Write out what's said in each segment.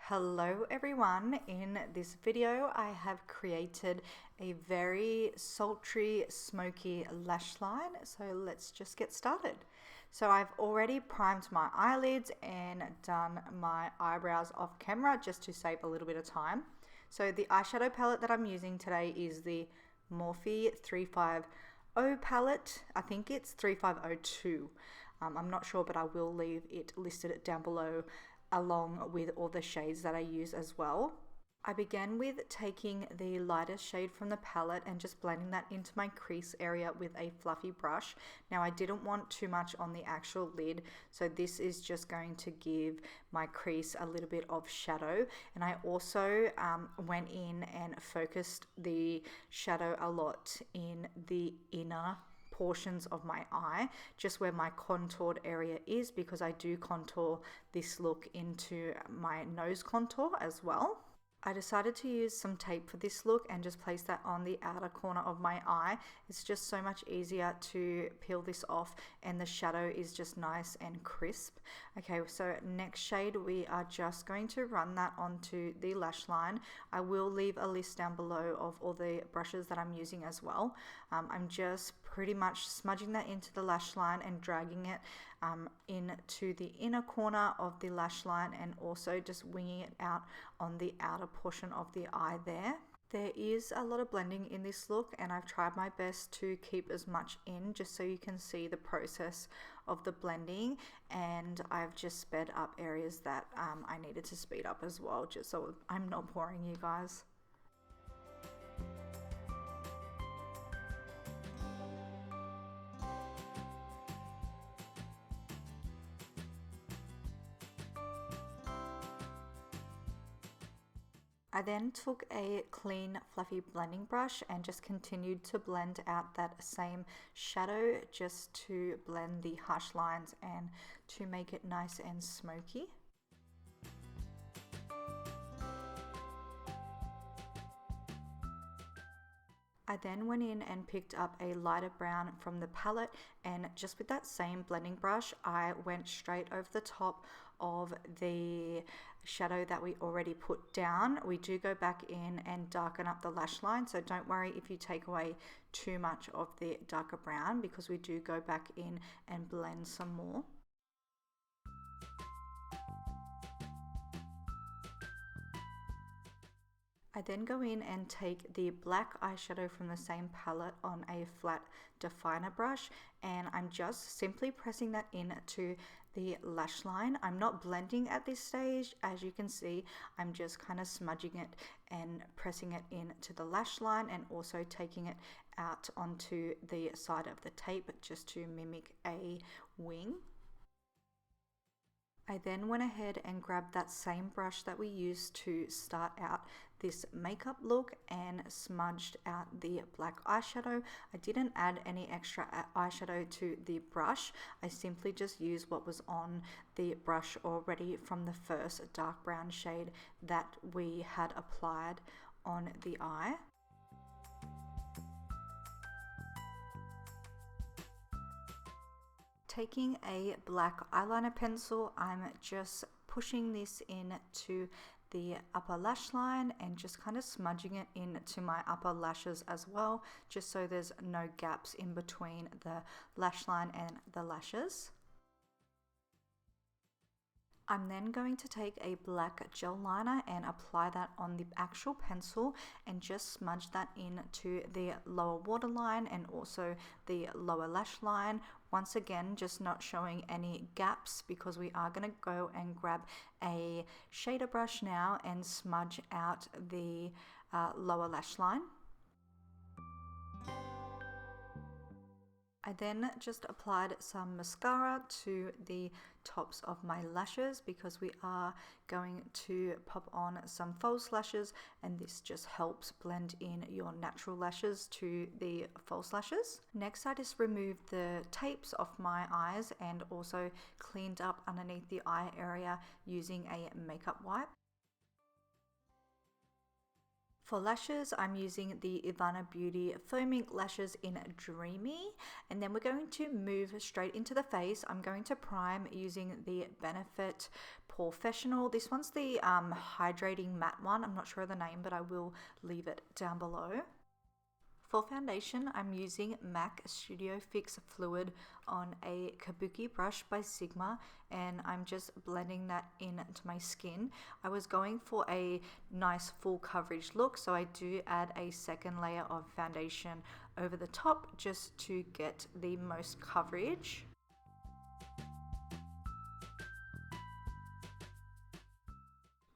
Hello everyone, in this video I have created a very sultry smoky lash line, so let's just get started. So I've already primed my eyelids and done my eyebrows off camera just to save a little bit of time. So the eyeshadow palette that I'm using today is the Morphe 350 palette. I think it's 3502. I'm not sure, but I will leave it listed down below along with all the shades that I use as well. I began with taking the lightest shade from the palette and just blending that into my crease area with a fluffy brush. Now I didn't want too much on the actual lid, so this is just going to give my crease a little bit of shadow. And I also went in and focused the shadow a lot in the inner portions of my eye, just where my contoured area is, because I do contour this look into my nose contour as well. I decided to use some tape for this look and just place that on the outer corner of my eye. It's just so much easier to peel this off and the shadow is just nice and crisp. Okay, so next shade we are just going to run that onto the lash line. I will leave a list down below of all the brushes that I'm using as well. I'm just pretty much smudging that into the lash line and dragging it into the inner corner of the lash line, and also just winging it out on the outer portion of the eye there. There is a lot of blending in this look, and I've tried my best to keep as much in just so you can see the process of the blending, and I've just sped up areas that I needed to speed up as well, just so I'm not boring you guys. I then took a clean fluffy blending brush and just continued to blend out that same shadow, just to blend the harsh lines and to make it nice and smoky. I then went in and picked up a lighter brown from the palette, and just with that same blending brush I went straight over the top of the shadow that we already put down. We do go back in and darken up the lash line, so don't worry if you take away too much of the darker brown, because we do go back in and blend some more. I then go in and take the black eyeshadow from the same palette on a flat definer brush, and I'm just simply pressing that into the lash line. I'm not blending at this stage, as you can see. I'm just kind of smudging it and pressing it into the lash line, and also taking it out onto the side of the tape just to mimic a wing. I then went ahead and grabbed that same brush that we used to start out this makeup look and smudged out the black eyeshadow. I didn't add any extra eyeshadow to the brush. I simply just used what was on the brush already from the first dark brown shade that we had applied on the eye. Taking a black eyeliner pencil, I'm just pushing this into the upper lash line and just kind of smudging it into my upper lashes as well, just so there's no gaps in between the lash line and the lashes. I'm then going to take a black gel liner and apply that on the actual pencil and just smudge that into the lower waterline and also the lower lash line. Once again, just not showing any gaps, because we are going to go and grab a shader brush now and smudge out the lower lash line. I then just applied some mascara to the tops of my lashes, because we are going to pop on some false lashes, and this just helps blend in your natural lashes to the false lashes. Next, I just removed the tapes off my eyes and also cleaned up underneath the eye area using a makeup wipe. For lashes, I'm using the Ivana Beauty Faux Mink lashes in Dreamy, and then we're going to move straight into the face. I'm going to prime using the Benefit Porefessional. This one's the hydrating matte one. I'm not sure of the name, but I will leave it down below. For foundation, I'm using MAC Studio Fix Fluid on a kabuki brush by Sigma, and I'm just blending that into my skin. I was going for a nice full coverage look, so I do add a second layer of foundation over the top just to get the most coverage.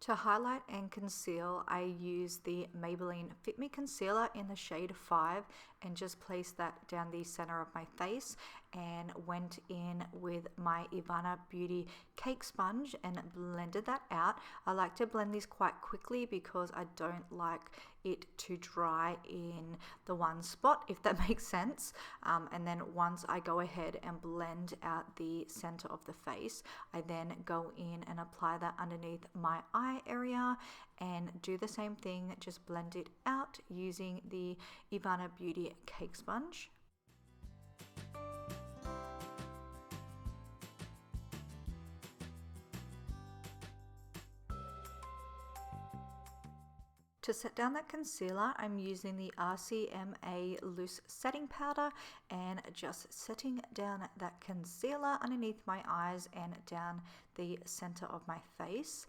To highlight and conceal, I use the Maybelline Fit Me Concealer in the shade 5 and just place that down the center of my face, and went in with my Ivana Beauty Cake Sponge and blended that out. I like to blend this quite quickly because I don't like it to dry in the one spot, if that makes sense. And then once I go ahead and blend out the center of the face, I then go in and apply that underneath my eye area and do the same thing, just blend it out using the Ivana Beauty Cake Sponge. To set down that concealer, I'm using the RCMA Loose Setting Powder and just setting down that concealer underneath my eyes and down the center of my face.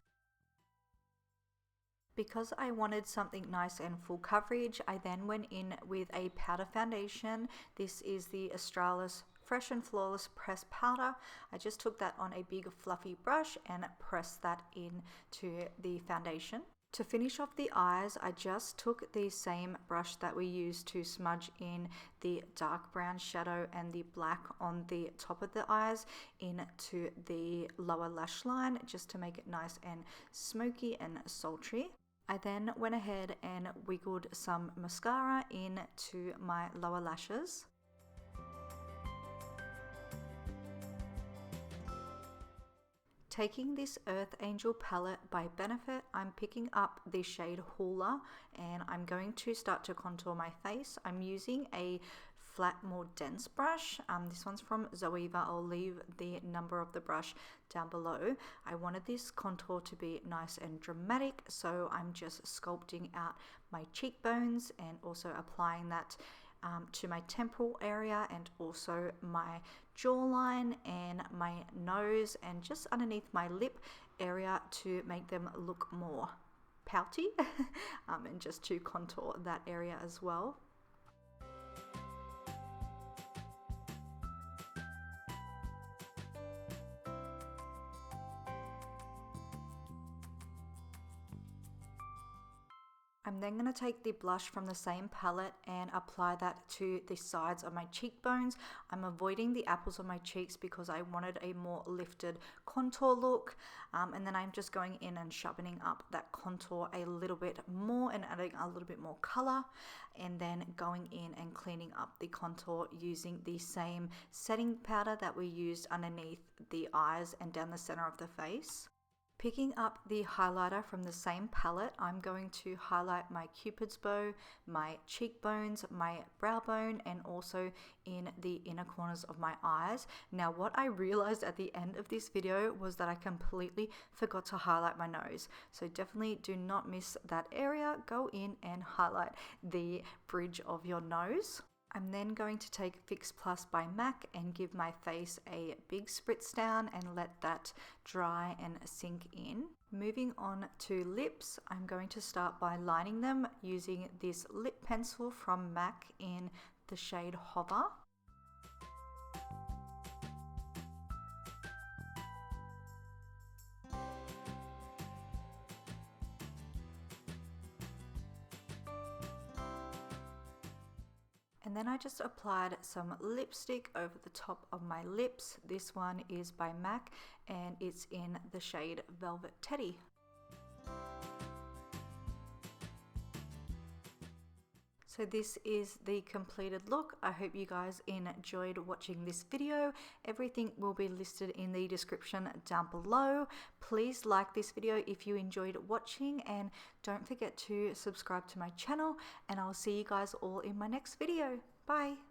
Because I wanted something nice and full coverage, I then went in with a powder foundation. This is the Australis Fresh and Flawless Pressed Powder. I just took that on a big fluffy brush and pressed that into the foundation. To finish off the eyes, I just took the same brush that we used to smudge in the dark brown shadow and the black on the top of the eyes into the lower lash line, just to make it nice and smoky and sultry. I then went ahead and wiggled some mascara into my lower lashes. Taking this Earth Angel palette by Benefit, I'm picking up the shade Hula and I'm going to start to contour my face. I'm using a flat, more dense brush. This one's from Zoeva. I'll leave the number of the brush down below. I wanted this contour to be nice and dramatic, so I'm just sculpting out my cheekbones and also applying that to my temporal area and also my jawline and my nose and just underneath my lip area to make them look more pouty and just to contour that area as well. I'm then going to take the blush from the same palette and apply that to the sides of my cheekbones. I'm avoiding the apples of my cheeks because I wanted a more lifted contour look. And then I'm just going in and sharpening up that contour a little bit more and adding a little bit more color. And then going in and cleaning up the contour using the same setting powder that we used underneath the eyes and down the center of the face. Picking up the highlighter from the same palette, I'm going to highlight my cupid's bow, my cheekbones, my brow bone, and also in the inner corners of my eyes. Now, what I realized at the end of this video was that I completely forgot to highlight my nose. So definitely do not miss that area. Go in and highlight the bridge of your nose. I'm then going to take Fix Plus by MAC and give my face a big spritz down and let that dry and sink in. Moving on to lips, I'm going to start by lining them using this lip pencil from MAC in the shade Hover. And then I just applied some lipstick over the top of my lips. This one is by MAC and it's in the shade Velvet Teddy. So So this is the completed look. I hope you guys enjoyed watching this video. Everything will be listed in the description down below. Please like this video if you enjoyed watching, and don't forget to subscribe to my channel, and I'll see you guys all in my next video. Bye.